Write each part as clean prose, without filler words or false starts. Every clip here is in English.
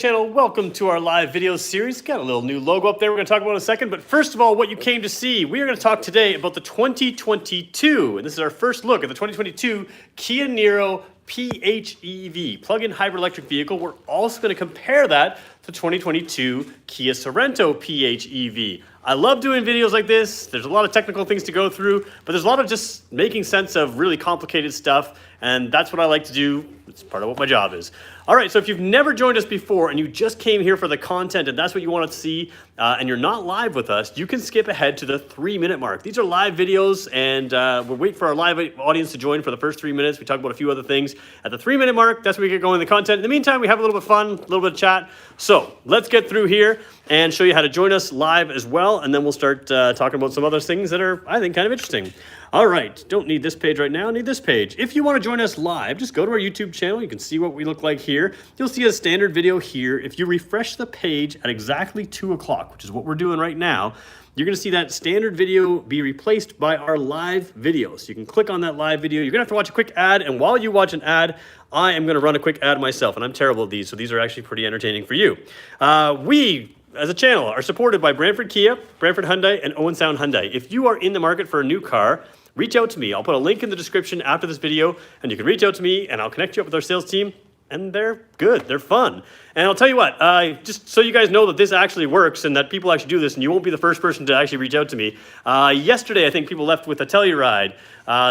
Channel, welcome to our live video series. Got a little new logo up there we're going to talk about in a second, but first of all, what you came to see, we are going to talk today about the 2022, and this is our first look at the 2022 Kia Niro PHEV, plug-in hybrid electric vehicle. We're also going to compare that to 2022 Kia Sorento PHEV. I love doing videos like this. There's a lot of technical things to go through, but there's a lot of just making sense of really complicated stuff, and that's what I like to do. It's part of what my job is. All right, so if you've never joined us before and you just came here for the content and that's what you want to see, and you're not live with us, you can skip ahead to the 3-minute mark. These are live videos, and we'll wait for our live audience to join for the first 3 minutes. We talk about a few other things. At the 3-minute mark, that's where we get going in the content. In the meantime, we have a little bit of fun, a little bit of chat. So let's get through here and show you how to join us live as well, and then we'll start talking about some other things that are, I think, kind of interesting. All right, don't need this page right now, need this page. If you want to join us live, just go to our YouTube channel. You can see what we look like here. You'll see a standard video here. If you refresh the page at exactly 2 o'clock, which is what we're doing right now, you're going to see that standard video be replaced by our live video. So you can click on that live video. You're going to have to watch a quick ad, and while you watch an ad, I am going to run a quick ad myself, and I'm terrible at these, so these are actually pretty entertaining for you. We, as a channel, are supported by Brantford Kia, Brantford Hyundai, and Owen Sound Hyundai. If you are in the market for a new car, reach out to me. I'll put a link in the description after this video, and you can reach out to me, and I'll connect you up with our sales team, and they're good. They're fun. And I'll tell you what, just so you guys know that this actually works and that people actually do this, and you won't be the first person to actually reach out to me. Yesterday, I think people left with a Telluride.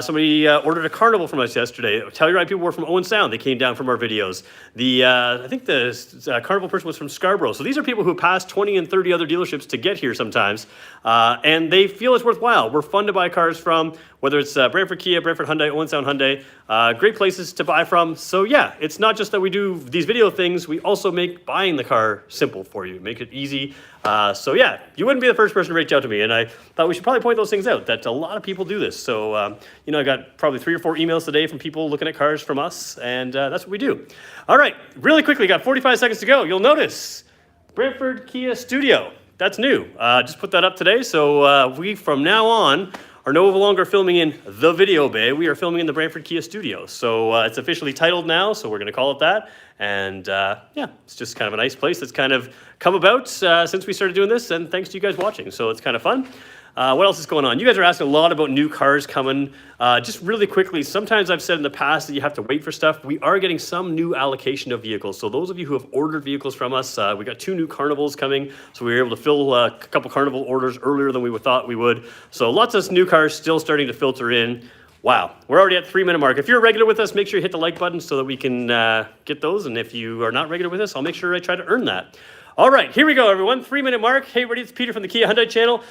Somebody ordered a Carnival from us yesterday. Telluride people were from Owen Sound. They came down from our videos. I think the Carnival person was from Scarborough. So these are people who pass 20 and 30 other dealerships to get here sometimes, and they feel it's worthwhile. We're fun to buy cars from, whether it's Brantford Kia, Brantford Hyundai, Owen Sound Hyundai. Great places to buy from. So yeah, it's not just that we do these video things, we also make buying the car simple for you, make it easy. So yeah, you wouldn't be the first person to reach out to me, and I thought we should probably point those things out, that a lot of people do this. So, I got probably 3 or 4 emails today from people looking at cars from us, and that's what we do. All right, really quickly, got 45 seconds to go. You'll notice Brantford Kia Studio. That's new. Just put that up today, so we, from now on, are no longer filming in the video bay. We are filming in the Brantford Kia Studio. So it's officially titled now, so we're going to call it that. And yeah, it's just kind of a nice place that's kind of come about since we started doing this, and thanks to you guys watching. So it's kind of fun. What else is going on? You guys are asking a lot about new cars coming. Just really quickly, sometimes I've said in the past that you have to wait for stuff. We are getting some new allocation of vehicles. So those of you who have ordered vehicles from us, we got 2 new Carnivals coming. So we were able to fill a couple Carnival orders earlier than we thought we would. So lots of new cars still starting to filter in. Wow, we're already at the 3-minute mark. If you're a regular with us, make sure you hit the like button so that we can get those. And if you are not regular with us, I'll make sure I try to earn that. All right, here we go, everyone. 3-minute mark. Hey, everybody, it's Peter from the Kia Hyundai channel.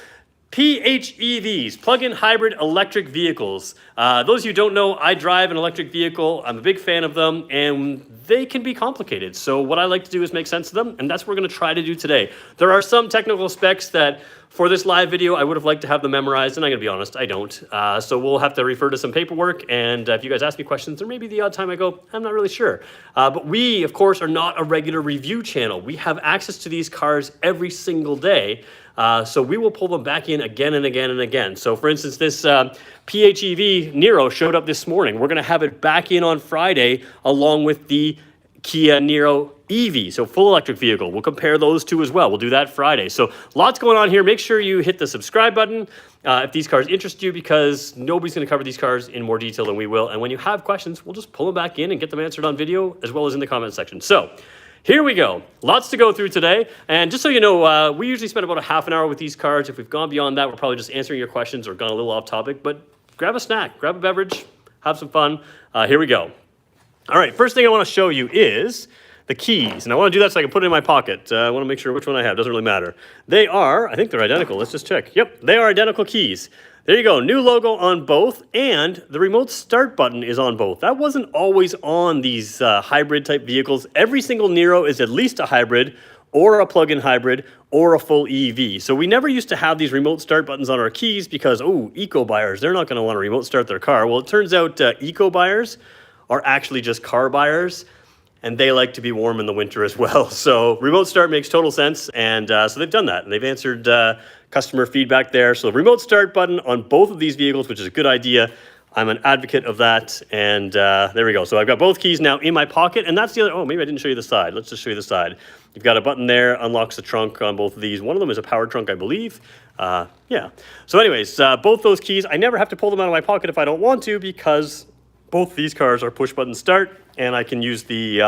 PHEVs, plug-in hybrid electric vehicles. Those of you who don't know, I drive an electric vehicle. I'm a big fan of them, and they can be complicated. So what I like to do is make sense of them, and that's what we're going to try to do today. There are some technical specs that, for this live video, I would have liked to have them memorized, and I'm going to be honest, I don't. So we'll have to refer to some paperwork, and if you guys ask me questions, there may be the odd time I go, I'm not really sure. But we, of course, are not a regular review channel. We have access to these cars every single day. So we will pull them back in again and again and again. So for instance, this PHEV Niro showed up this morning. We're going to have it back in on Friday along with the Kia Niro EV, so full electric vehicle. We'll compare those two as well. We'll do that Friday. So lots going on here. Make sure you hit the subscribe button if these cars interest you, because nobody's going to cover these cars in more detail than we will. And when you have questions, we'll just pull them back in and get them answered on video as well as in the comment section. So here we go. Lots to go through today. And just so you know, we usually spend about a half an hour with these cars. If we've gone beyond that, we're probably just answering your questions or gone a little off topic. But grab a snack, grab a beverage, have some fun. Here we go. All right, first thing I want to show you is the keys. And I want to do that so I can put it in my pocket. I want to make sure which one I have. Doesn't really matter. They are, I think they're identical. Let's just check. Yep, they are identical keys. There you go, new logo on both, and the remote start button is on both. That wasn't always on these hybrid type vehicles. Every single Niro is at least a hybrid, or a plug-in hybrid, or a full EV. So we never used to have these remote start buttons on our keys because, oh, eco buyers, they're not gonna wanna remote start their car. Well, it turns out eco buyers are actually just car buyers, and they like to be warm in the winter as well. So remote start makes total sense, and so they've done that, and they've answered customer feedback there. So the remote start button on both of these vehicles, which is a good idea. I'm an advocate of that, and there we go. So I've got both keys now in my pocket, and that's the other, oh, maybe I didn't show you the side. Let's just show you the side. You've got a button there, unlocks the trunk on both of these. One of them is a power trunk, I believe. Yeah. So anyways, both those keys, I never have to pull them out of my pocket if I don't want to, because both these cars are push button start, and I can use the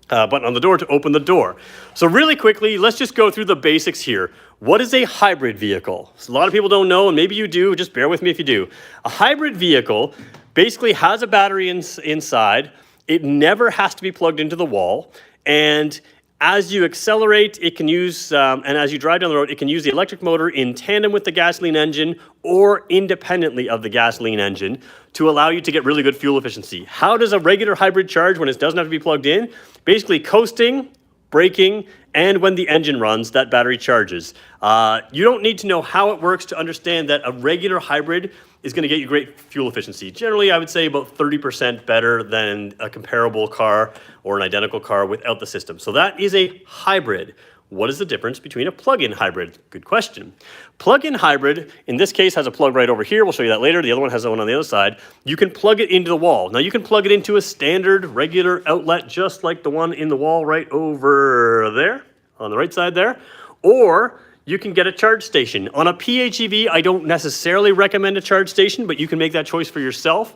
button on the door to open the door. So really quickly, let's just go through the basics here. What is a hybrid vehicle? So a lot of people don't know, and maybe you do, just bear with me if you do. A hybrid vehicle basically has a battery inside. It never has to be plugged into the wall, and as you accelerate, it can use, and as you drive down the road, it can use the electric motor in tandem with the gasoline engine or independently of the gasoline engine to allow you to get really good fuel efficiency. How does a regular hybrid charge when it doesn't have to be plugged in? Basically coasting, braking, and when the engine runs, that battery charges. You don't need to know how it works to understand that a regular hybrid is going to get you great fuel efficiency. Generally, I would say about 30% better than a comparable car or an identical car without the system. So that is a hybrid. What is the difference between a plug-in hybrid? Good question. Plug-in hybrid, in this case, has a plug right over here. We'll show you that later. The other one has one on the other side. You can plug it into the wall. Now, you can plug it into a standard, regular outlet, just like the one in the wall right over there, on the right side there, or you can get a charge station. On a PHEV, I don't necessarily recommend a charge station, but you can make that choice for yourself.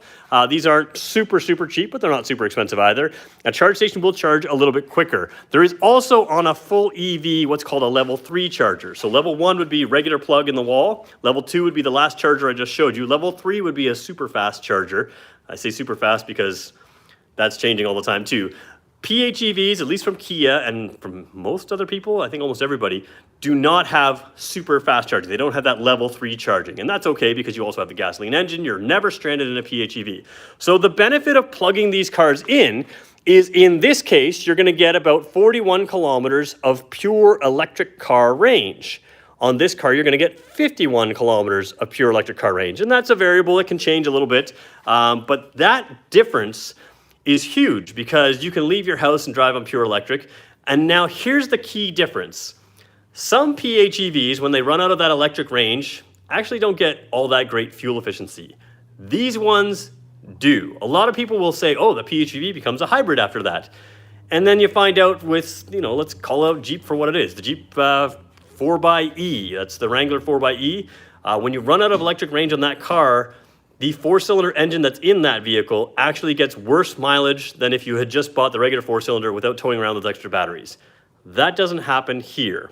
These aren't super cheap, but they're not super expensive either. A charge station will charge a little bit quicker. There is also on a full EV what's called a level 3 charger. So level 1 would be regular plug in the wall. Level 2 would be the last charger I just showed you. Level 3 would be a super fast charger. I say super fast because that's changing all the time too. PHEVs, at least from Kia and from most other people, I think almost everybody, do not have super fast charging. They don't have that level 3 charging. And that's okay because you also have the gasoline engine. You're never stranded in a PHEV. So the benefit of plugging these cars in is, in this case, you're going to get about 41 kilometers of pure electric car range. On this car, you're going to get 51 kilometers of pure electric car range. And that's a variable. It can change a little bit. But that difference is huge because you can leave your house and drive on pure electric. And now here's the key difference. Some PHEVs, when they run out of that electric range, actually don't get all that great fuel efficiency. These ones do. A lot of people will say, oh, the PHEV becomes a hybrid after that. And then you find out with, let's call out Jeep for what it is. The Jeep 4xe, that's the Wrangler 4xe. When you run out of electric range on that car, the 4-cylinder engine that's in that vehicle actually gets worse mileage than if you had just bought the regular 4-cylinder without towing around with extra batteries. That doesn't happen here.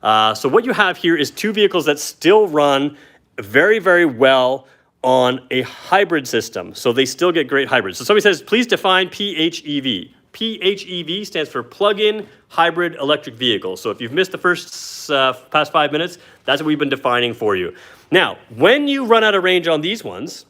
So what you have here is two vehicles that still run very well on a hybrid system. So they still get great hybrids. So somebody says, please define PHEV. PHEV stands for plug-in hybrid electric vehicle. So if you've missed the past 5 minutes, that's what we've been defining for you. Now, when you run out of range on these ones,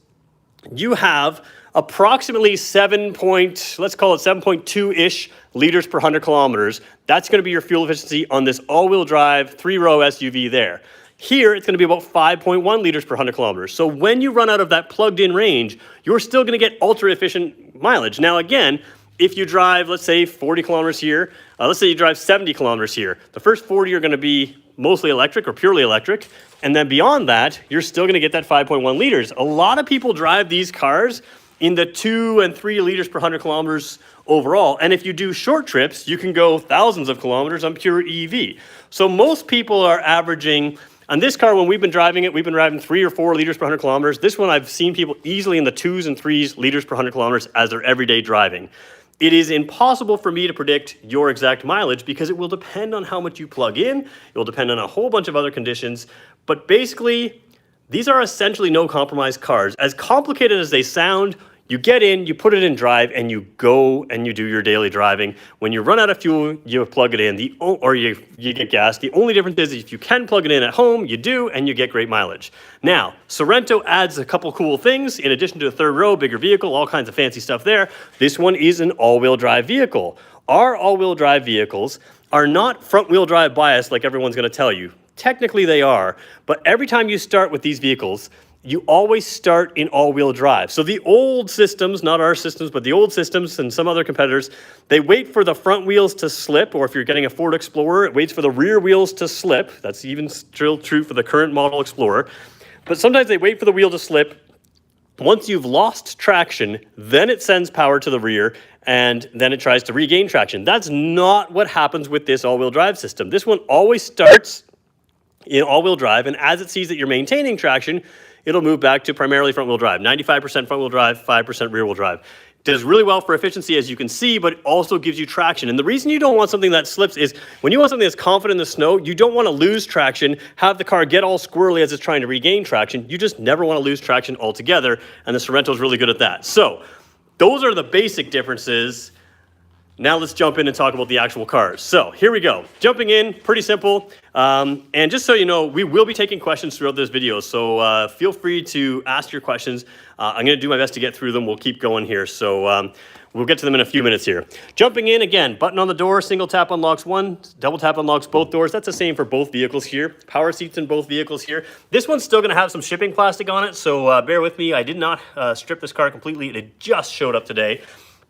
you have approximately let's call it 7.2-ish liters per 100 kilometers. That's going to be your fuel efficiency on this all-wheel drive 3-row SUV there. Here, it's going to be about 5.1 liters per 100 kilometers. So when you run out of that plugged-in range, you're still going to get ultra-efficient mileage. Now, again, if you drive, let's say, 40 kilometers here, let's say you drive 70 kilometers here, the first 40 are going to be mostly electric or purely electric, and then beyond that, you're still going to get that 5.1 liters. A lot of people drive these cars in the 2 and 3 liters per 100 kilometers overall, and if you do short trips, you can go thousands of kilometers on pure EV. So most people are averaging, on this car, when we've been driving it, we've been driving 3 or 4 liters per 100 kilometers. This one, I've seen people easily in the 2s and 3s liters per 100 kilometers as their everyday driving. It is impossible for me to predict your exact mileage because it will depend on how much you plug in. It will depend on a whole bunch of other conditions. But basically, these are essentially no compromise cars. As complicated as they sound, you get in, you put it in drive, and you go and you do your daily driving. When you run out of fuel, you plug it in, or you get gas. The only difference is if you can plug it in at home, you do, and you get great mileage. Now, Sorento adds a couple cool things. In addition to a 3rd row, bigger vehicle, all kinds of fancy stuff there. This one is an all-wheel drive vehicle. Our all-wheel drive vehicles are not front-wheel drive biased like everyone's going to tell you. Technically, they are, but every time you start with these vehicles, you always start in all-wheel drive. So the old systems, not our systems, but the old systems and some other competitors, they wait for the front wheels to slip, or if you're getting a Ford Explorer, it waits for the rear wheels to slip. That's even still true for the current model Explorer. But sometimes they wait for the wheel to slip. Once you've lost traction, then it sends power to the rear, and then it tries to regain traction. That's not what happens with this all-wheel drive system. This one always starts in all-wheel drive, and as it sees that you're maintaining traction, it'll move back to primarily front-wheel drive. 95% front-wheel drive, 5% rear-wheel drive. Does really well for efficiency, as you can see, but it also gives you traction. And the reason you don't want something that slips is when you want something that's confident in the snow, you don't want to lose traction, have the car get all squirrely as it's trying to regain traction. You just never want to lose traction altogether, and the Sorento is really good at that. So those are the basic differences. Now let's jump in and talk about the actual cars. So here we go. Jumping in, pretty simple. And just so you know, we will be taking questions throughout this video. So feel free to ask your questions. I'm going to do my best to get through them. We'll keep going here. So we'll get to them in a few minutes here. Jumping in again, button on the door, single tap unlocks one, double tap unlocks both doors. That's the same for both vehicles here. Power seats in both vehicles here. This one's still going to have some shipping plastic on it. So bear with me. I did not strip this car completely. It just showed up today.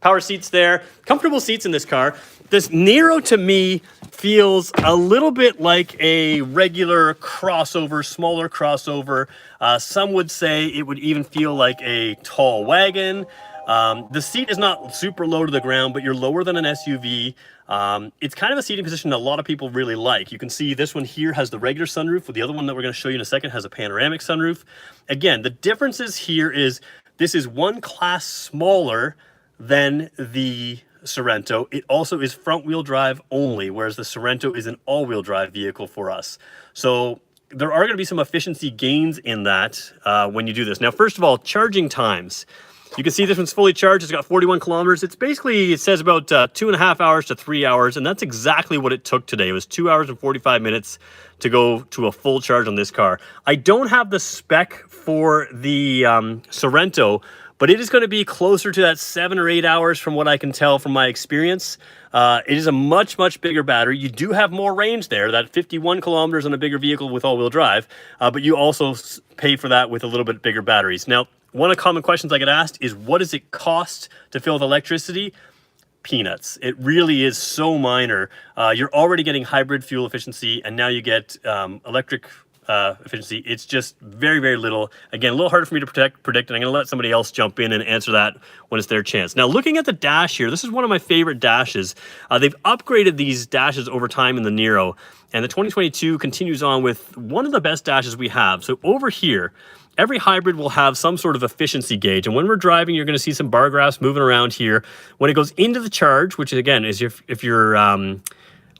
Power seats there, comfortable seats in this car. This Niro to me feels a little bit like a regular crossover, smaller crossover. Some would say it would even feel like a tall wagon. The seat is not super low to the ground, but you're lower than an SUV. It's kind of a seating position that a lot of people really like. You can see this one here has the regular sunroof, but the other one that we're going to show you in a second has a panoramic sunroof. Again, the differences here is this is one class smaller than the Sorento. It also is front-wheel drive only, whereas the Sorento is an all-wheel drive vehicle for us. So there are going to be some efficiency gains in that when you do this. Now, first of all, charging times. You can see this one's fully charged. It's got 41 kilometers. It's basically, it says about 2.5 hours to 3 hours, and that's exactly what it took today. It was 2 hours and 45 minutes to go to a full charge on this car. I don't have the spec for the Sorento, but it is going to be closer to that 7 or 8 hours from what I can tell from my experience. It is a much, much bigger battery. You do have more range there, that 51 kilometers on a bigger vehicle with all-wheel drive, but you also pay for that with a little bit bigger batteries. Now, one of the common questions I get asked is, what does it cost to fill with electricity? Peanuts. It really is so minor. You're already getting hybrid fuel efficiency, and now you get electric efficiency. It's just very, very little. Again, a little harder for me to predict, and I'm going to let somebody else jump in and answer that when it's their chance. Now, looking at the dash here, this is one of my favorite dashes. They've upgraded these dashes over time in the Niro, and the 2022 continues on with one of the best dashes we have. So over here, every hybrid will have some sort of efficiency gauge, and when we're driving, you're going to see some bar graphs moving around here. When it goes into the charge, which again is if you're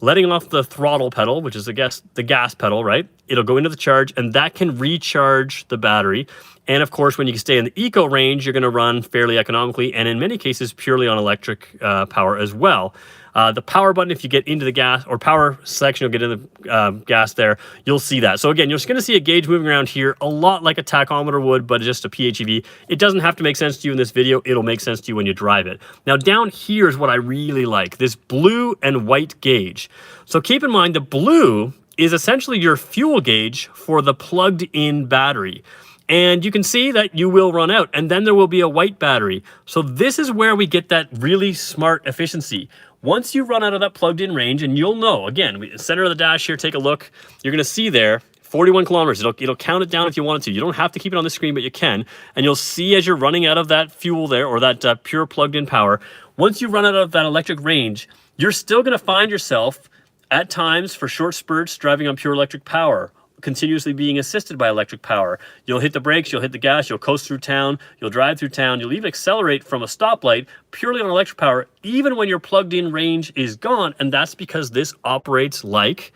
letting off the throttle pedal, which is the gas pedal, right? It'll go into the charge, and that can recharge the battery. And of course, when you stay in the eco range, you're going to run fairly economically, and in many cases, purely on electric power as well. The power button, if you get into the gas, or power section, you'll get in the gas there, you'll see that. So again, you're just going to see a gauge moving around here, a lot like a tachometer would, but just a PHEV. It doesn't have to make sense to you in this video. It'll make sense to you when you drive it. Now down here is what I really like, this blue and white gauge. So keep in mind, the blue is essentially your fuel gauge for the plugged-in battery. And you can see that you will run out, and then there will be a white battery. So this is where we get that really smart efficiency. Once you run out of that plugged-in range, and you'll know, again, center of the dash here, take a look, you're going to see there 41 kilometers. It'll count it down if you want to. You don't have to keep it on the screen, but you can. And you'll see as you're running out of that fuel there, or that pure plugged-in power, once you run out of that electric range, you're still going to find yourself at times for short spurts driving on pure electric power, continuously being assisted by electric power. You'll hit the brakes, you'll hit the gas, you'll coast through town, you'll drive through town, you'll even accelerate from a stoplight purely on electric power, even when your plugged-in range is gone. And that's because this operates like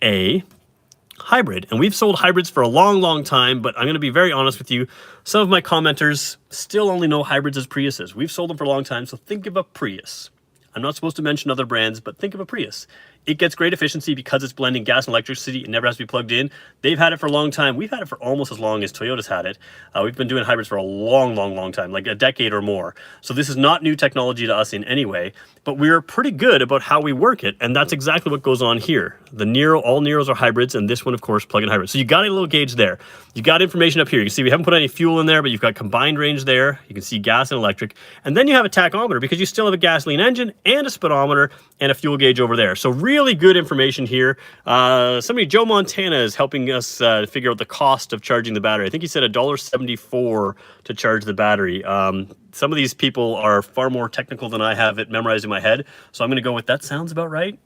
a hybrid. And we've sold hybrids for a long, long time, but I'm going to be very honest with you. Some of my commenters still only know hybrids as Priuses. We've sold them for a long time, so think of a Prius. I'm not supposed to mention other brands, but think of a Prius. It gets great efficiency because it's blending gas and electricity. It never has to be plugged in. They've had it for a long time. We've had it for almost as long as Toyota's had it. We've been doing hybrids for a long, long, long time, like a decade or more. So this is not new technology to us in any way, but we're pretty good about how we work it, and that's exactly what goes on here. The Niro, all Niros are hybrids, and this one, of course, plug-in hybrid. So you got a little gauge there. You got information up here. You can see we haven't put any fuel in there, but you've got combined range there. You can see gas and electric, and then you have a tachometer because you still have a gasoline engine and a speedometer and a fuel gauge over there. So really, really good information here. Somebody, Joe Montana, is helping us figure out the cost of charging the battery. I think he said $1.74 to charge the battery. Some of these people are far more technical than I have it memorized in my head, so I'm going to go with that sounds about right.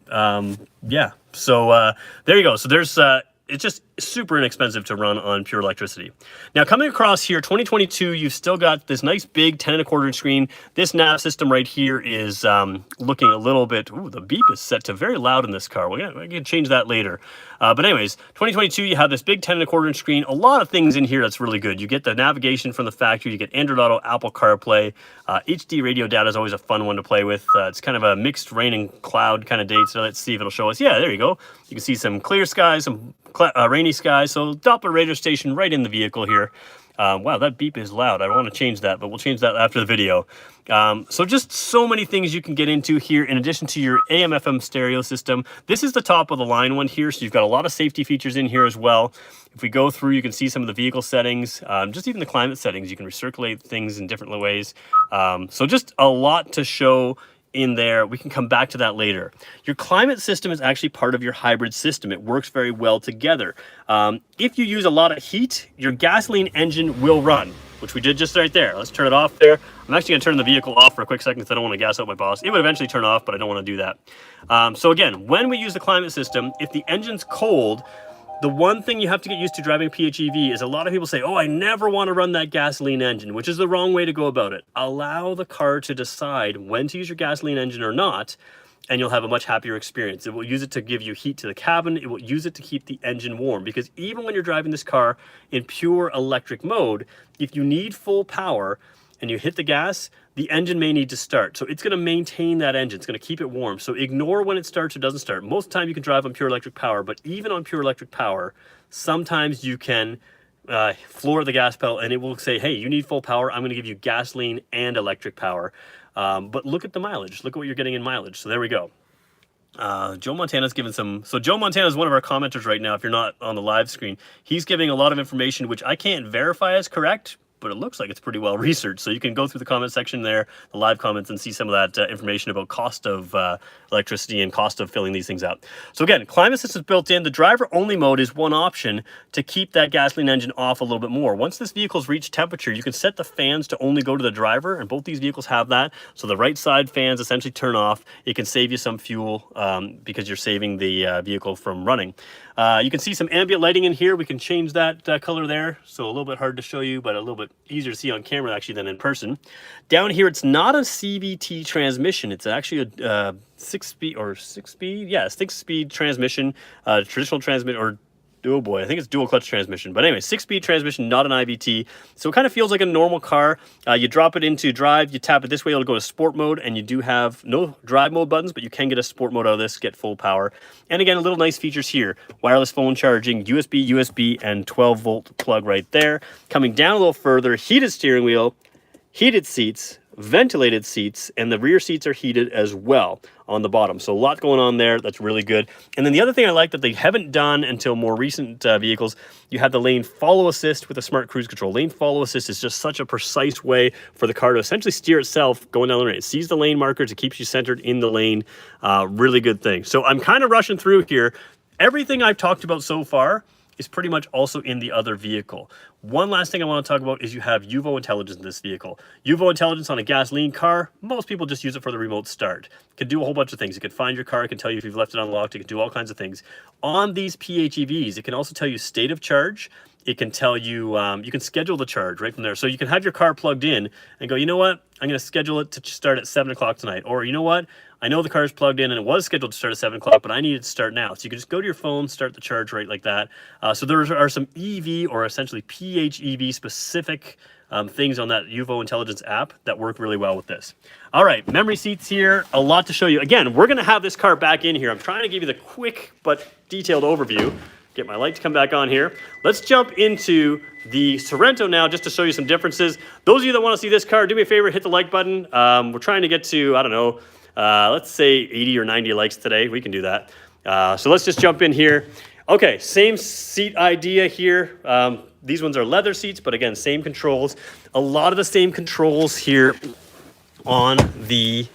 Yeah, so there you go. So there's it's just super inexpensive to run on pure electricity. Now coming across here, 2022, you've still got this nice big 10.25 inch screen. This nav system right here is looking a little bit, ooh, the beep is set to very loud in this car. Well, we can change that later. But anyways, 2022, you have this big 10.25 inch screen. A lot of things in here that's really good. You get the navigation from the factory, you get Android Auto, Apple CarPlay. HD radio data is always a fun one to play with. It's kind of a mixed rain and cloud kind of day, so let's see if it'll show us. Yeah, there you go. You can see some clear skies, some rainy skies, so Doppler radar station right in the vehicle here. Wow, that beep is loud. I want to change that, but we'll change that after the video. So just so many things you can get into here in addition to your AM FM stereo system. This is the top of the line one here, so you've got a lot of safety features in here as well. If we go through, you can see some of the vehicle settings, just even the climate settings. You can recirculate things in different ways. So just a lot to show in there. We can come back to that later. Your climate system is actually part of your hybrid system. It works very well together. If you use a lot of heat, your gasoline engine will run, which we did just right there. Let's turn it off there. I'm actually going to turn the vehicle off for a quick second because I don't want to gas out my boss. It would eventually turn off, but I don't want to do that. So again, when we use the climate system, if the engine's cold, the one thing you have to get used to driving PHEV is a lot of people say, oh, I never want to run that gasoline engine, which is the wrong way to go about it. Allow the car to decide when to use your gasoline engine or not, and you'll have a much happier experience. It will use it to give you heat to the cabin. It will use it to keep the engine warm, because even when you're driving this car in pure electric mode, if you need full power and you hit the gas, the engine may need to start. So it's going to maintain that engine. It's going to keep it warm. So ignore when it starts or doesn't start. Most of the time you can drive on pure electric power, but even on pure electric power, sometimes you can floor the gas pedal and it will say, hey, you need full power. I'm going to give you gasoline and electric power. But look at the mileage. Look at what you're getting in mileage. So there we go. Joe Montana's given some, so Joe Montana is one of our commenters right now. If you're not on the live screen, he's giving a lot of information, which I can't verify as correct, but it looks like it's pretty well researched. So you can go through the comment section there, the live comments, and see some of that information about cost of electricity and cost of filling these things out. So again, climate system is built in. The driver only mode is one option to keep that gasoline engine off a little bit more. Once this vehicle's reached temperature, you can set the fans to only go to the driver, and both these vehicles have that. So the right side fans essentially turn off. It can save you some fuel because you're saving the vehicle from running. You can see some ambient lighting in here. We can change that color there. So a little bit hard to show you, but a little bit easier to see on camera actually than in person. Down here, it's not a CVT transmission. It's actually a six-speed transmission, traditional transmission, or oh boy, I think it's dual clutch transmission. But anyway, 6-speed transmission, not an IVT. So it kind of feels like a normal car. You drop it into drive, you tap it this way, it'll go to sport mode, and you do have no drive mode buttons, but you can get a sport mode out of this, get full power. And again, a little nice features here. Wireless phone charging, USB, and 12-volt plug right there. Coming down a little further, heated steering wheel, heated seats, ventilated seats, and the rear seats are heated as well on the bottom. So a lot going on there. That's really good. And then the other thing I like that they haven't done until more recent vehicles, you have the lane follow assist with a smart cruise control. Lane follow assist is just such a precise way for the car to essentially steer itself going down the lane. It sees the lane markers. It keeps you centered in the lane. Really good thing. So I'm kind of rushing through here. Everything I've talked about so far is pretty much also in the other vehicle. One last thing I want to talk about is you have UVO intelligence in this vehicle. UVO intelligence on a gasoline car, most people just use it for the remote start. It can do a whole bunch of things. It can find your car, it can tell you if you've left it unlocked, it can do all kinds of things. On these PHEVs, it can also tell you state of charge. It can tell you, you can schedule the charge right from there. So you can have your car plugged in and go, you know what, I'm going to schedule it to start at 7 o'clock tonight. Or you know what, I know the car's plugged in and it was scheduled to start at 7 o'clock, but I need it to start now. So you can just go to your phone, start the charge right like that. So there are some EV or essentially PHEV specific things on that UVO Intelligence app that work really well with this. All right, memory seats here, a lot to show you. Again, we're going to have this car back in here. I'm trying to give you the quick but detailed overview. Get my light to come back on here. Let's jump into the Sorento now just to show you some differences. Those of you that want to see this car, do me a favor, hit the like button. We're trying to get to, I don't know, let's say 80 or 90 likes today. We can do that. So let's just jump in here. Okay, same seat idea here. These ones are leather seats, but again, same controls. A lot of the same controls here on the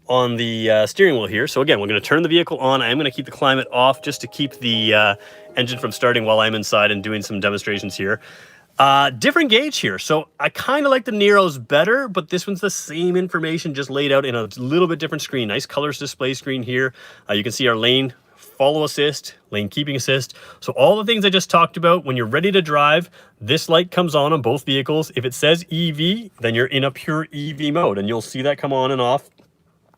on the steering wheel here. So again, we're going to turn the vehicle on. I am going to keep the climate off just to keep the engine from starting while I'm inside and doing some demonstrations here. Different gauge here. So I kind of like the Niro's better, but this one's the same information just laid out in a little bit different screen. Nice colors display screen here. You can see our lane follow assist, lane keeping assist. So all the things I just talked about, when you're ready to drive, this light comes on both vehicles. If it says EV, then you're in a pure EV mode, and you'll see that come on and off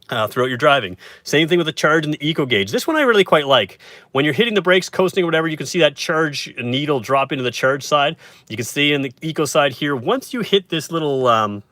throughout your driving. Same thing with the charge and the eco gauge. This one I really quite like. When you're hitting the brakes, coasting or whatever, you can see that charge needle drop into the charge side. You can see in the eco side here, once you hit this little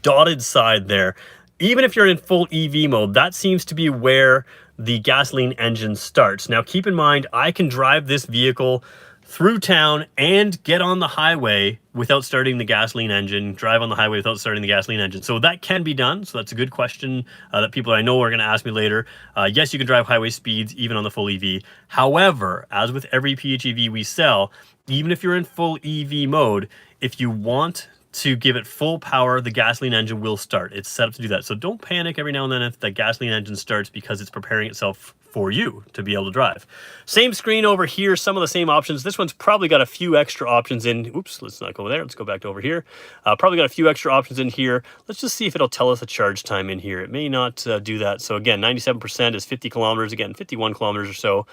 dotted side there, even if you're in full EV mode, that seems to be where the gasoline engine starts. Now keep in mind, I can drive this vehicle through town and get on the highway without starting the gasoline engine, drive on the highway without starting the gasoline engine. So that can be done. So that's a good question that people I know are going to ask me later. Yes, you can drive highway speeds even on the full EV. However, as with every PHEV we sell, even if you're in full EV mode, if you want to give it full power, the gasoline engine will start. It's set up to do that. So don't panic every now and then if the gasoline engine starts, because it's preparing itself for you to be able to drive. Same screen over here, some of the same options. This one's probably got a few extra options in. Oops, let's not go there. Let's go back to over here. Probably got a few extra options in here. Let's just see if it'll tell us a charge time in here. It may not do that. So again, 97% is 50 kilometers. Again, 51 kilometers or so.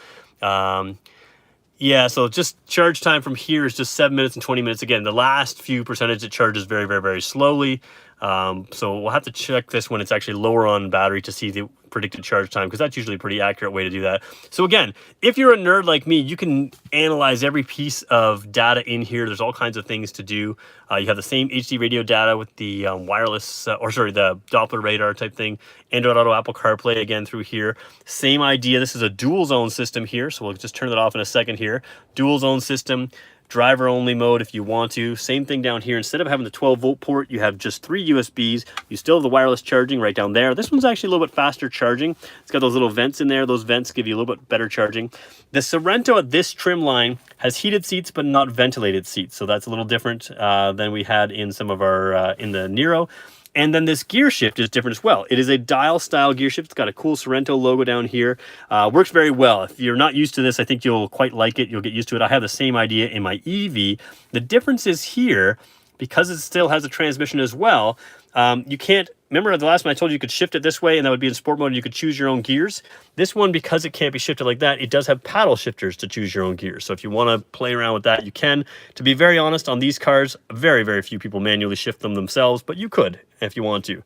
Yeah, so just charge time from here is just 7 minutes and 20 minutes. Again, the last few percentage it charges very, very, very slowly. So we'll have to check this when it's actually lower on battery to see the predicted charge time, because that's usually a pretty accurate way to do that. So again, if you're a nerd like me, you can analyze every piece of data in here. There's all kinds of things to do. You have the same HD radio data with the wireless, the Doppler radar type thing, Android Auto, Apple CarPlay again through here. Same idea. This is a dual zone system here, so we'll just turn it off in a second here. Dual zone system. Driver only mode if you want to. Same thing down here. Instead of having the 12-volt port, you have just 3 USBs. You still have the wireless charging right down there. This one's actually a little bit faster charging. It's got those little vents in there. Those vents give you a little bit better charging. The Sorento at this trim line has heated seats but not ventilated seats. So that's a little different than we had in some of our, in the Niro. And then this gear shift is different as well. It is a dial style gear shift. It's got a cool Sorento logo down here. Works very well. If you're not used to this, I think you'll quite like it. You'll get used to it. I have the same idea in my EV. The difference is here, because it still has a transmission as well, you can't, remember the last one I told you you could shift it this way and that would be in sport mode and you could choose your own gears. This one, because it can't be shifted like that, it does have paddle shifters to choose your own gears. So if you want to play around with that, you can. To be very honest, on these cars, very, very few people manually shift them themselves, but you could if you want to.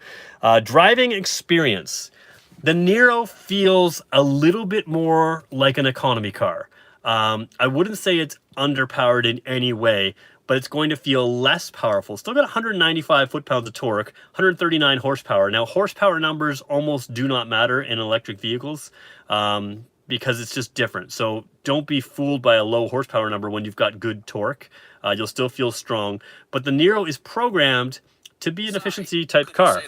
Driving experience. The Niro feels a little bit more like an economy car. I wouldn't say it's underpowered in any way, but it's going to feel less powerful. Still got 195 foot-pounds of torque, 139 horsepower. Now, horsepower numbers almost do not matter in electric vehicles because it's just different. So don't be fooled by a low horsepower number when you've got good torque. You'll still feel strong. But the Niro is programmed to be an efficiency type car.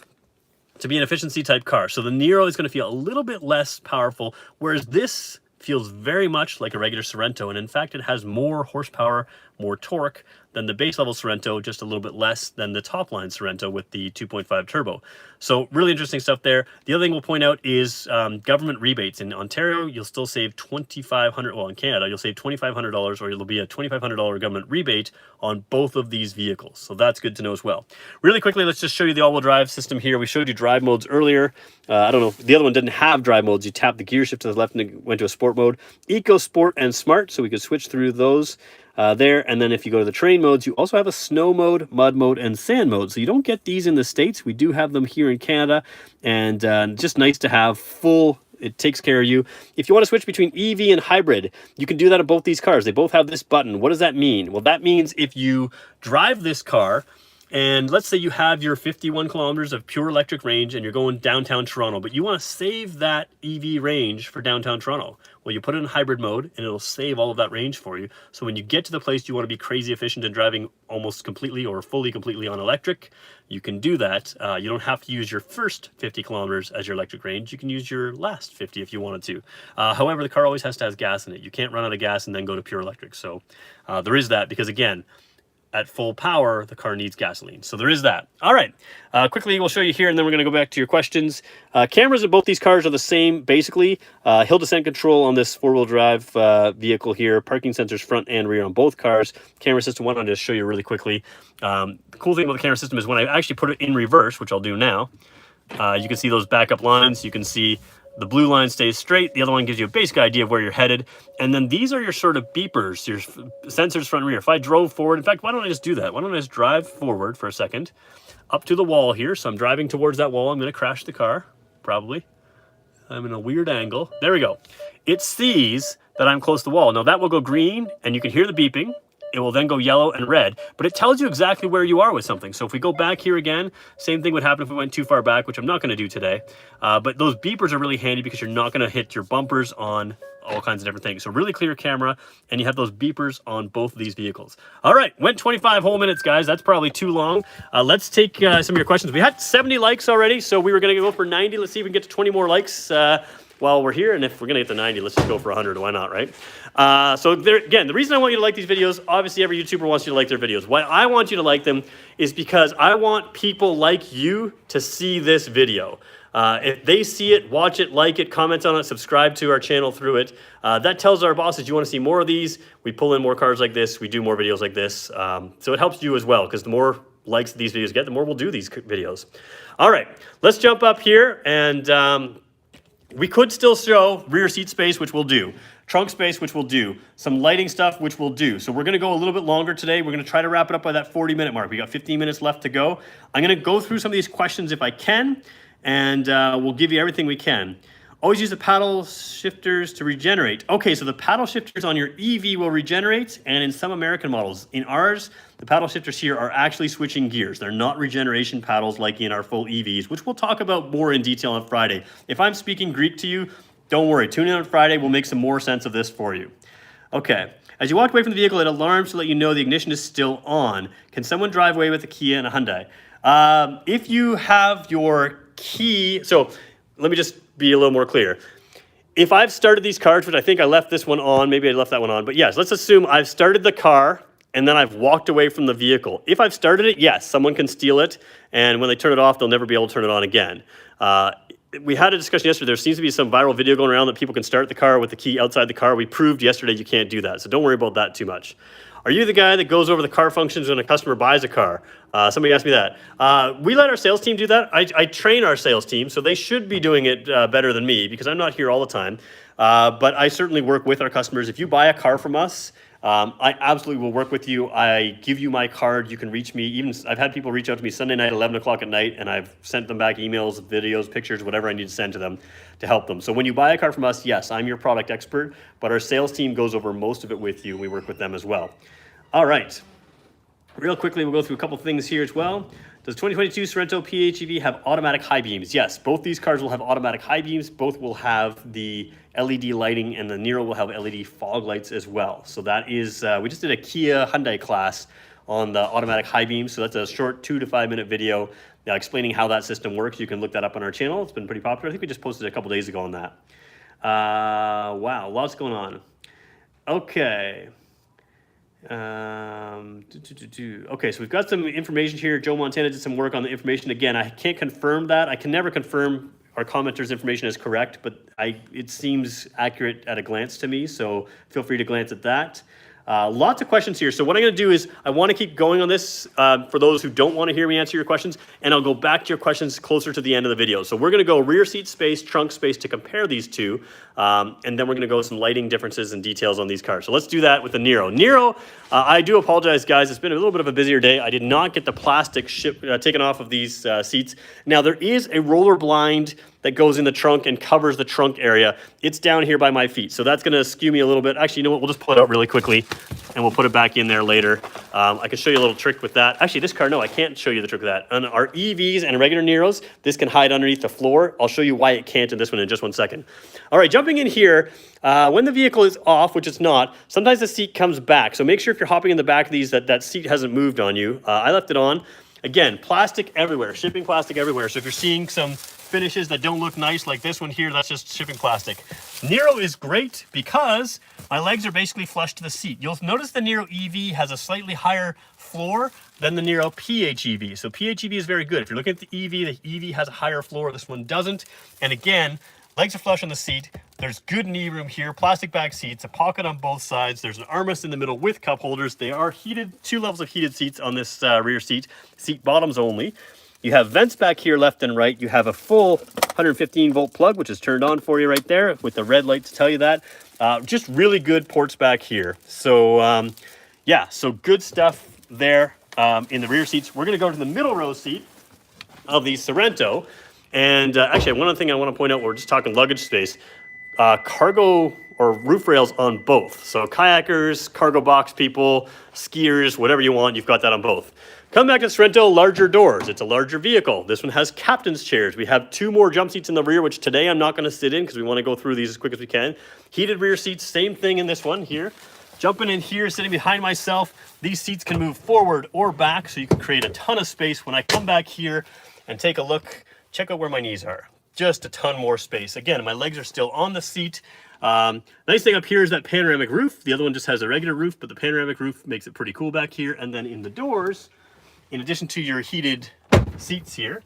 So the Niro is going to feel a little bit less powerful, whereas this feels very much like a regular Sorento, and in fact it has more horsepower, more torque than the base level Sorento, just a little bit less than the top line Sorento with the 2.5 turbo. So really interesting stuff there. The other thing we'll point out is government rebates. In Ontario, you'll still save $2,500, well in Canada, you'll save $2,500, or it'll be a $2,500 government rebate on both of these vehicles. So that's good to know as well. Really quickly, let's just show you the all-wheel drive system here. We showed you drive modes earlier. I don't know, the other one didn't have drive modes. You tap the gear shift to the left and it went to a sport mode. Eco, Sport, and Smart, so we could switch through those there. And then if you go to the terrain modes, you also have a snow mode, mud mode, and sand mode. So you don't get these in the States. We do have them here in Canada, and just nice to have full. It takes care of you. If you want to switch between EV and hybrid, you can do that on both these cars. They both have this button. What does that mean? Well, that means if you drive this car, and let's say you have your 51 kilometers of pure electric range and you're going downtown Toronto, but you want to save that EV range for downtown Toronto. Well, you put it in hybrid mode and it'll save all of that range for you. So when you get to the place you want to be crazy efficient in driving almost completely or fully completely on electric, you can do that. You don't have to use your first 50 kilometers as your electric range. You can use your last 50 if you wanted to. However, the car always has to have gas in it. You can't run out of gas and then go to pure electric. So there is that, because again, at full power, the car needs gasoline. So there is that. All right, quickly we'll show you here, and then we're going to go back to your questions. Cameras in both these cars are the same, basically. Hill descent control on this four-wheel drive vehicle here. Parking sensors front and rear on both cars. Camera system, why don't I just show you really quickly. The cool thing about the camera system is when I actually put it in reverse, which I'll do now, you can see those backup lines. You can see the blue line stays straight. The other one gives you a basic idea of where you're headed. And then these are your sort of beepers, your sensors front and rear. If I drove forward, in fact, why don't I just do that? Why don't I just drive forward for a second up to the wall here. So I'm driving towards that wall. I'm going to crash the car, probably. I'm in a weird angle. There we go. It sees that I'm close to the wall. Now that will go green and you can hear the beeping. It will then go yellow and red, but it tells you exactly where you are with something. So if we go back here again, same thing would happen if we went too far back, which I'm not going to do today. But those beepers are really handy because you're not going to hit your bumpers on all kinds of different things. So really clear camera, and you have those beepers on both of these vehicles. All right, went 25 whole minutes, guys. That's probably too long. Let's take some of your questions. We had 70 likes already, so we were going to go for 90. Let's see if we can get to 20 more likes while we're here. And if we're going to get to 90, let's just go for 100. Why not, right? So there, again, the reason I want you to like these videos, obviously every YouTuber wants you to like their videos. Why I want you to like them is because I want people like you to see this video. If they see it, watch it, like it, comment on it, subscribe to our channel through it, that tells our bosses you want to see more of these. We pull in more cars like this. We do more videos like this. So it helps you as well, because the more likes these videos get, the more we'll do these videos. All right, let's jump up here, and we could still show rear seat space, which we'll do. Trunk space, which we'll do. Some lighting stuff, which we'll do. So we're going to go a little bit longer today. We're going to try to wrap it up by that 40-minute mark. We got 15 minutes left to go. I'm going to go through some of these questions if I can, and we'll give you everything we can. Always use the paddle shifters to regenerate. Okay, so the paddle shifters on your EV will regenerate, and in some American models. In ours, the paddle shifters here are actually switching gears. They're not regeneration paddles like in our full EVs, which we'll talk about more in detail on Friday. If I'm speaking Greek to you, don't worry. Tune in on Friday. We'll make some more sense of this for you. Okay. As you walk away from the vehicle, it alarms to let you know the ignition is still on. Can someone drive away with a Kia and a Hyundai? If you have your key, so let me just be a little more clear. If I've started these cars, which I think I left this one on, maybe I left that one on, but yes, let's assume I've started the car and then I've walked away from the vehicle. If I've started it, yes, someone can steal it, and when they turn it off, they'll never be able to turn it on again. We had a discussion yesterday. There seems to be some viral video going around that people can start the car with the key outside the car. We proved yesterday you can't do that, so don't worry about that too much. Are you the guy that goes over the car functions when a customer buys a car? Somebody asked me that. We let our sales team do that. I train our sales team, so they should be doing it better than me because I'm not here all the time. But I certainly work with our customers. If you buy a car from us, I absolutely will work with you. I give you my card. You can reach me. Even I've had people reach out to me Sunday night, 11 o'clock at night, and I've sent them back emails, videos, pictures, whatever I need to send to them to help them. So when you buy a car from us, yes, I'm your product expert, but our sales team goes over most of it with you. We work with them as well. All right. Real quickly, we'll go through a couple things here as well. Does 2022 Sorento PHEV have automatic high beams? Yes, both these cars will have automatic high beams. Both will have the LED lighting, and the Niro will have LED fog lights as well. So that is, we just did a Kia Hyundai class on the automatic high beams. So that's a short 2 to 5 minute video explaining how that system works. You can look that up on our channel. It's been pretty popular. I think we just posted a couple days ago on that. Wow, lots going on. Okay. Okay, so we've got some information here. Joe Montana did some work on the information. Again, I can't confirm that. I can never confirm our commenter's information is correct, but it seems accurate at a glance to me, so feel free to glance at that. Lots of questions here. So what I'm going to do is I want to keep going on this for those who don't want to hear me answer your questions, and I'll go back to your questions closer to the end of the video. So we're going to go rear seat space, trunk space to compare these two, and then we're going to go some lighting differences and details on these cars. So let's do that with the Niro. Niro, I do apologize, guys. It's been a little bit of a busier day. I did not get the plastic taken off of these seats. Now, there is a roller blind that goes in the trunk and covers the trunk area. It's down here by my feet, so that's going to skew me a little bit. Actually, you know what? We'll just pull it out really quickly, and we'll put it back in there later. I can show you a little trick with that. Actually, this car, no, I can't show you the trick with that. On our EVs and regular Niros, this can hide underneath the floor. I'll show you why it can't in this one in just 1 second. All right, jumping in here, when the vehicle is off, which it's not, sometimes the seat comes back. So make sure if you're hopping in the back of these that seat hasn't moved on you. I left it on. Again, plastic everywhere, shipping plastic everywhere. So if you're seeing some finishes that don't look nice, like this one here, that's just shipping plastic. Niro is great because my legs are basically flush to the seat. You'll notice the Niro EV has a slightly higher floor than the Niro PHEV. So PHEV is very good. If you're looking at the EV has a higher floor, this one doesn't. And again, legs are flush on the seat. There's good knee room here, plastic back seats, a pocket on both sides. There's an armrest in the middle with cup holders. They are heated, 2 levels of heated seats on this rear seat bottoms only. You have vents back here left and right. You have a full 115 volt plug, which is turned on for you right there with the red light to tell you that. Just really good ports back here. So yeah, so good stuff there in the rear seats. We're gonna go to the middle row seat of the Sorento. And actually, one other thing I want to point out, we're just talking luggage space, cargo or roof rails on both. So kayakers, cargo box people, skiers, whatever you want, you've got that on both. Come back to Sorento, larger doors. It's a larger vehicle. This one has captain's chairs. We have 2 more jump seats in the rear, which today I'm not going to sit in because we want to go through these as quick as we can. Heated rear seats, same thing in this one here. Jumping in here, sitting behind myself, these seats can move forward or back, so you can create a ton of space. When I come back here and take a look, check out where my knees are. Just a ton more space. Again, my legs are still on the seat. Nice thing up here is that panoramic roof. The other one just has a regular roof, but the panoramic roof makes it pretty cool back here. And then in the doors, in addition to your heated seats here,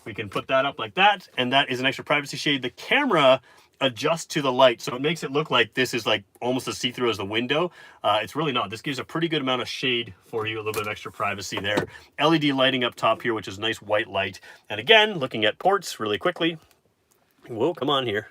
we can put that up like that. And that is an extra privacy shade. The camera adjusts to the light, so it makes it look like this is like almost as see-through as the window. It's really not. This gives a pretty good amount of shade for you, a little bit of extra privacy there. LED lighting up top here, which is a nice white light. And again, looking at ports really quickly. Whoa, come on here.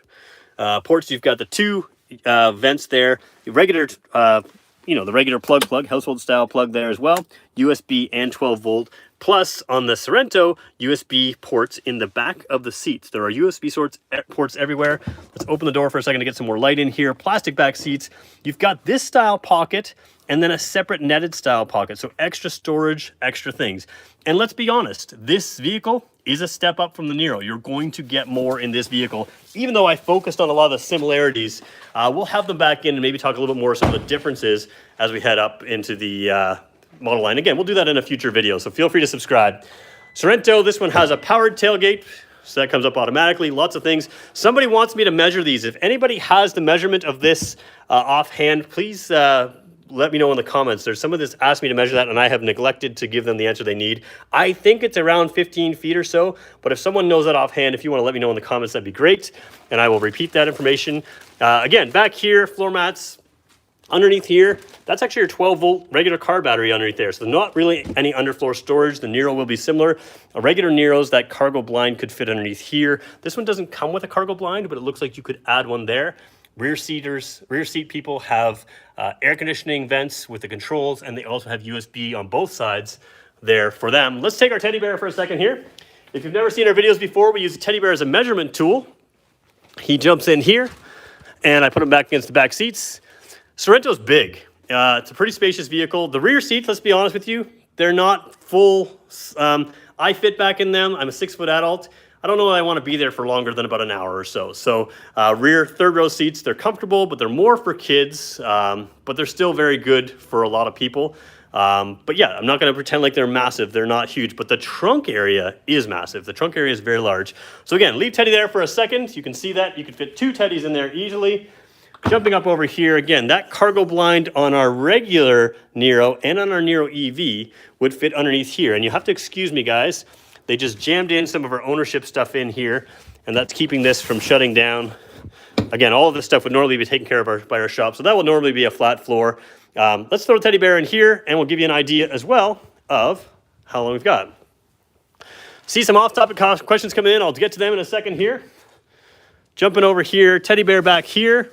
Ports, you've got the 2 vents there. The regular, the regular plug, household style plug there as well. USB and 12 volt. Plus, on the Sorento, USB ports in the back of the seats. There are USB ports everywhere. Let's open the door for a second to get some more light in here. Plastic back seats. You've got this style pocket and then a separate netted style pocket. So extra storage, extra things. And let's be honest, this vehicle is a step up from the Niro. You're going to get more in this vehicle. Even though I focused on a lot of the similarities, we'll have them back in and maybe talk a little bit more of some of the differences as we head up into the model line. Again, we'll do that in a future video, so feel free to subscribe. Sorento, this one has a powered tailgate, so that comes up automatically. Lots of things. Somebody wants me to measure these. If anybody has the measurement of this offhand, please let me know in the comments. There's someone that's asked me to measure that, and I have neglected to give them the answer they need. I think it's around 15 feet or so, but if someone knows that offhand, if you want to let me know in the comments, that'd be great, and I will repeat that information. Again, back here, floor mats. Underneath here, that's actually your 12 volt regular car battery underneath there. So not really any underfloor storage. The Niro will be similar. A regular Niro's, that cargo blind could fit underneath here. This one doesn't come with a cargo blind, but it looks like you could add one there. Rear seat people have air conditioning vents with the controls, and they also have USB on both sides there for them. Let's take our teddy bear for a second here. If you've never seen our videos before, we use the teddy bear as a measurement tool. He jumps in here, and I put him back against the back seats. Sorento's big. It's a pretty spacious vehicle. The rear seats, let's be honest with you, they're not full. I fit back in them. I'm a 6-foot adult. I don't know that I want to be there for longer than about an hour or so. So rear 3rd row seats, they're comfortable, but they're more for kids, but they're still very good for a lot of people. But yeah, I'm not going to pretend like they're massive. They're not huge, but the trunk area is massive. The trunk area is very large. So again, leave Teddy there for a second. You can see that. You can fit 2 Teddies in there easily. Jumping up over here, again, that cargo blind on our regular Niro and on our Niro EV would fit underneath here. And you have to excuse me, guys. They just jammed in some of our ownership stuff in here, and that's keeping this from shutting down. Again, all of this stuff would normally be taken care of by our shop, so that would normally be a flat floor. Let's throw a teddy bear in here, and we'll give you an idea as well of how long we've got. See some off-topic questions coming in. I'll get to them in a second here. Jumping over here, teddy bear back here.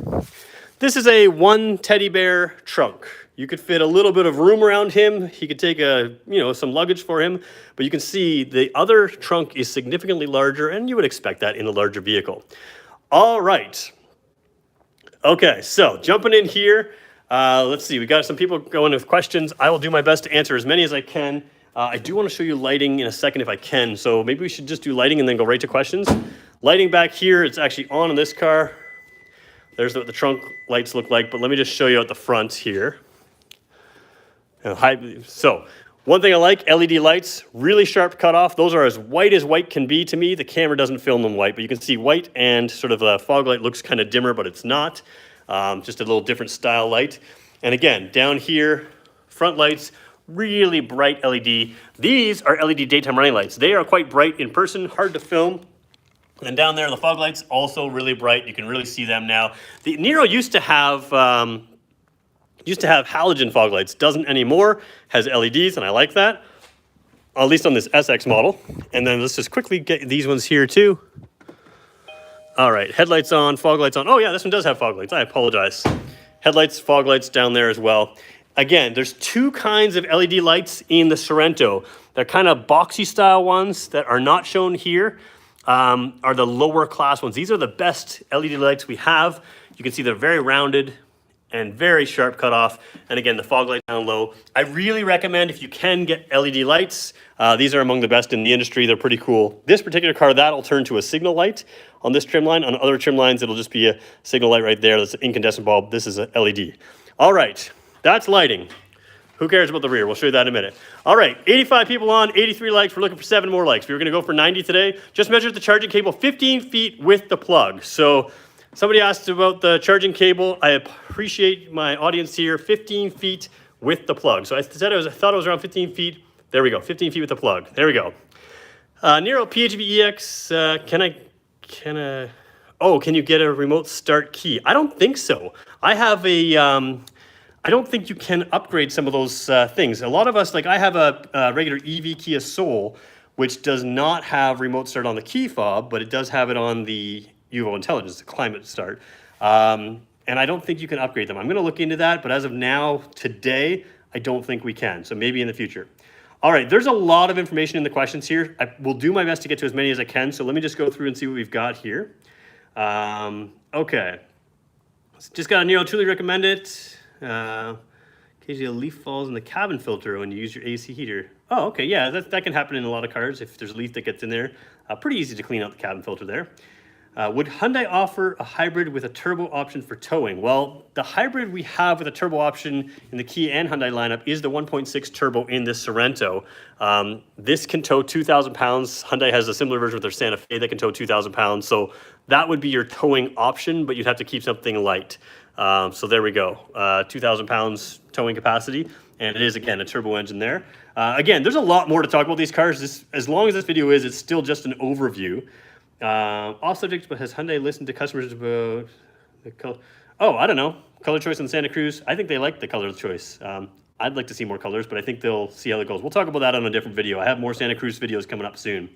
This is a 1 teddy bear trunk. You could fit a little bit of room around him. He could take some luggage for him, but you can see the other trunk is significantly larger, and you would expect that in a larger vehicle. All right. Okay, so jumping in here, let's see. We got some people going with questions. I will do my best to answer as many as I can. I do want to show you lighting in a second if I can, so maybe we should just do lighting and then go right to questions. Lighting back here, it's actually on in this car. There's what the trunk lights look like, but let me just show you at the front here. So One thing I like, LED lights, really sharp cutoff. Those are as white can be to me. The camera doesn't film them white, but you can see white, and sort of a fog light looks kind of dimmer, but it's not. Just a little different style light. And again, down here, front lights, really bright LED. These are LED daytime running lights. They are quite bright in person, hard to film. And down there, the fog lights, also really bright. You can really see them now. The Niro used to have halogen fog lights, doesn't anymore, has LEDs, and I like that, at least on this SX model. And then let's just quickly get these ones here too. All right, headlights on, fog lights on. Oh yeah, this one does have fog lights, I apologize. Headlights, fog lights down there as well. Again, there's two kinds of LED lights in the Sorento. They're kind of boxy style ones that are not shown here. Are the lower class ones. These are the best LED lights we have. You can see they're very rounded and very sharp cutoff. And again, the fog light down low. I really recommend, if you can, get LED lights. These are among the best in the industry. They're pretty cool. This particular car, that'll turn to a signal light on this trim line. On other trim lines, it'll just be a signal light right there. That's an incandescent bulb. This is a LED. All right, that's lighting. Who cares about the rear? We'll show you that in a minute. All right, 85 people on, 83 likes. We're looking for 7 more likes. We were gonna go for 90 today. Just measured the charging cable 15 feet with the plug. So somebody asked about the charging cable. I appreciate my audience here, 15 feet with the plug. So I thought it was around 15 feet. There we go, 15 feet with the plug. There we go. Niro PHEV EX, can you get a remote start key? I don't think so. I have a, I don't think you can upgrade some of those things. A lot of us, like I have a regular EV Kia Soul, which does not have remote start on the key fob, but it does have it on the UVO Intelligence, the climate start. And I don't think you can upgrade them. I'm gonna look into that, but as of now, today, I don't think we can. So maybe in the future. All right, there's a lot of information in the questions here. I will do my best to get to as many as I can. So let me just go through and see what we've got here. Okay. Just got a Niro, truly recommend it. Occasionally a leaf falls in the cabin filter when you use your AC heater. Oh, okay, yeah, that can happen in a lot of cars if there's a leaf that gets in there. Pretty easy to clean out the cabin filter there. Would Hyundai offer a hybrid with a turbo option for towing? Well, the hybrid we have with a turbo option in the Kia and Hyundai lineup is the 1.6 turbo in this Sorento. This can tow 2,000 pounds. Hyundai has a similar version with their Santa Fe that can tow 2,000 pounds. So that would be your towing option, but you'd have to keep something light. So there we go, 2,000 pounds towing capacity, and it is, again, a turbo engine there. Again, there's a lot more to talk about these cars. As long as this video is, it's still just an overview. Off subject, but has Hyundai listened to customers about the color? Oh, I don't know. Color choice on Santa Cruz. I think they like the color choice. I'd like to see more colors, but I think they'll see how it goes. We'll talk about that on a different video. I have more Santa Cruz videos coming up soon.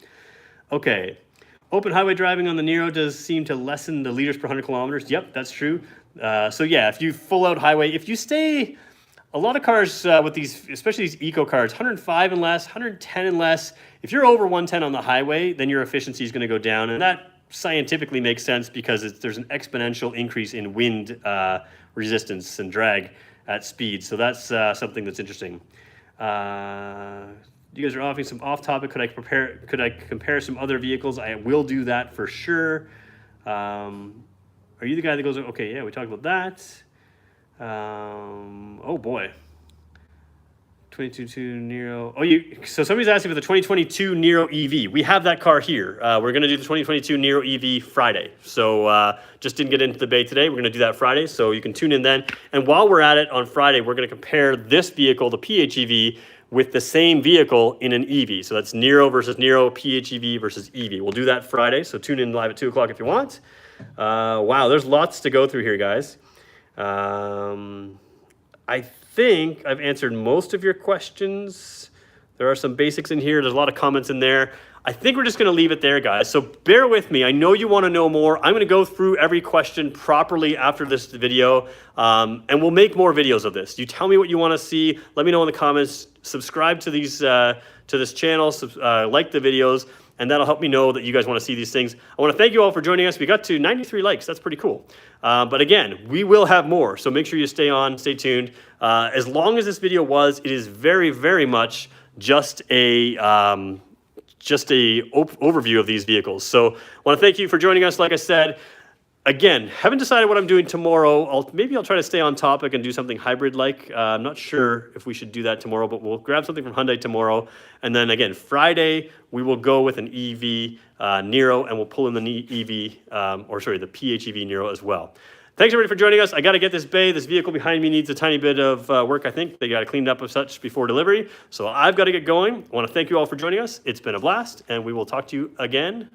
Okay. Open highway driving on the Niro does seem to lessen the liters per 100 kilometers. Yep, that's true. So yeah, if you full out highway, if you stay, a lot of cars with these, especially these eco cars, 105 and less, 110 and less, if you're over 110 on the highway, then your efficiency is going to go down. And that scientifically makes sense because there's an exponential increase in wind resistance and drag at speed. So that's something that's interesting. You guys are offering some off topic. Could I compare some other vehicles? I will do that for sure. Are you the guy that goes, okay, yeah, we talked about that. Oh boy. 2022 Niro. Oh, so somebody's asking for the 2022 Niro EV. We have that car here. We're gonna do the 2022 Niro EV Friday. So just didn't get into the debate today. We're gonna do that Friday, so you can tune in then. And while we're at it on Friday, we're gonna compare this vehicle, the PHEV, with the same vehicle in an EV. So that's Niro versus Niro, PHEV versus EV. We'll do that Friday, so tune in live at 2 o'clock if you want. Wow, there's lots to go through here, guys. I think I've answered most of your questions. There are some basics in here. There's a lot of comments in there. I think we're just going to leave it there, guys. So bear with me. I know you want to know more. I'm going to go through every question properly after this video, and we'll make more videos of this. You tell me what you want to see. Let me know in the comments. Subscribe to these to this channel. Like the videos, and that'll help me know that you guys want to see these things. I want to thank you all for joining us. We got to 93 likes. That's pretty cool. But again, we will have more. So make sure you stay on, stay tuned. As long as this video was, it is very, very much just a overview of these vehicles. So I want to thank you for joining us. Like I said, Again, haven't decided what I'm doing tomorrow. Maybe I'll try to stay on topic and do something hybrid-like. I'm not sure if we should do that tomorrow, but we'll grab something from Hyundai tomorrow. And then again, Friday, we will go with an EV Niro, and we'll pull in the the PHEV Niro as well. Thanks everybody for joining us. I got to get this bay. This vehicle behind me needs a tiny bit of work, I think. They got it cleaned up of such before delivery. So I've got to get going. I want to thank you all for joining us. It's been a blast, and we will talk to you again